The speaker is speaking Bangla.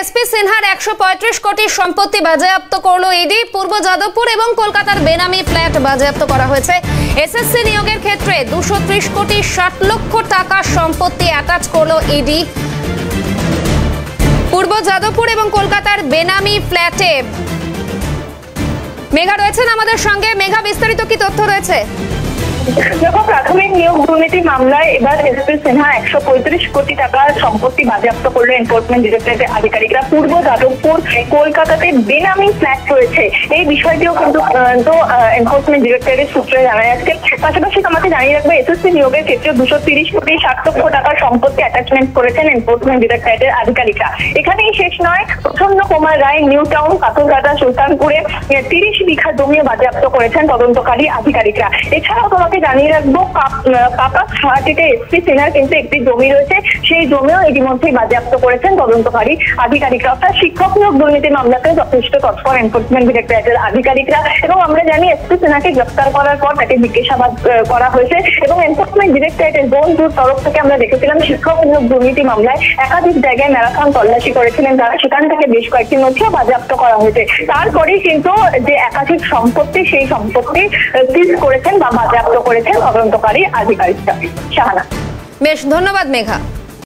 এসপি সিনহার 135 কোটি সম্পত্তি বাজেয়াপ্ত করলো ইডি। পূর্ব যাদবপুর এবং কলকাতার বেনামি ফ্ল্যাট বাজেয়াপ্ত করা হয়েছে। এসএসসি নিয়োগের ক্ষেত্রে 230 কোটি 60 লক্ষ টাকা সম্পত্তি অ্যাটাচ করলো ইডি। পূর্ব যাদবপুর এবং কলকাতার বেনামি ফ্ল্যাটে মেঘা রয়েছেন আমাদের সঙ্গে। মেঘা, বিস্তারিত কি তথ্য রয়েছে? দেখো, প্রাথমিক নিয়োগ দুর্নীতি মামলায় এবার এসপি সিনহা 135 কোটি টাকার সম্পত্তি বাজেয়াপ্ত করলো এনফোর্সমেন্ট ডিরেক্টরেটের আধিকারিকরা। পূর্ব যাদবপুর কলকাতাতে বেনামি ফ্ল্যাট রয়েছে, এই বিষয়টিও কিন্তু এনফোর্সমেন্ট ডিরেক্টরেটের সূত্রে জানা যাচ্ছে। পাশাপাশি তোমাকে জানিয়ে রাখবে, এসএসসি নিয়োগের ক্ষেত্রে 230 কোটি 60 লক্ষ টাকার সম্পত্তি অ্যাটাচমেন্ট করেছেন এনফোর্সমেন্ট ডিরেক্টরেটের আধিকারিকরা। এখানেই শেষ নয়, প্রসন্ন কুমার রায় নিউ টাউন পাথরঘাটা সুলতানপুরে 30 বিঘা জমিও বাজেয়াপ্ত করেছেন তদন্তকারী আধিকারিকরা। এছাড়াও তোমাকে জানিয়ে রাখবো, কাপাস হাটিতে এসপি সিনহার কিন্তু একটি জমি রয়েছে, সেই জমিও ইতিমধ্যেই বাজেয়াপ্ত করেছেন তদন্তকারী আধিকারিকরা। অর্থাৎ শিক্ষক নিয়োগ দুর্নীতি মামলাতে যথেষ্ট তৎপর এনফোর্সমেন্ট ডিরেক্টরেটের আধিকারিকরা। এবং আমরা জানি, এসপি সিনহাকে গ্রেফতার করার পর তাকে জিজ্ঞাসাবাদ করা হয়েছে এবং এনফোর্সমেন্ট ডিরেক্টরেটের জোন 2 তরফ থেকে আমরা দেখেছিলাম শিক্ষক নিয়োগ দুর্নীতি মামলায় একাধিক জায়গায় ম্যারাথন তল্লাশি করেছিলেন তারা, সেখান থেকে বেশ কয়েকটি নথিও বাজেয়াপ্ত করা হয়েছে। তারপরেই কিন্তু যে একাধিক সম্পত্তি, সেই সম্পত্তি সিজ করেছেন বা বাজেয়াপ্ত করেছেন তদন্তকারী আধিকারিকরা। শাহানা। বেশ, ধন্যবাদ মেঘা।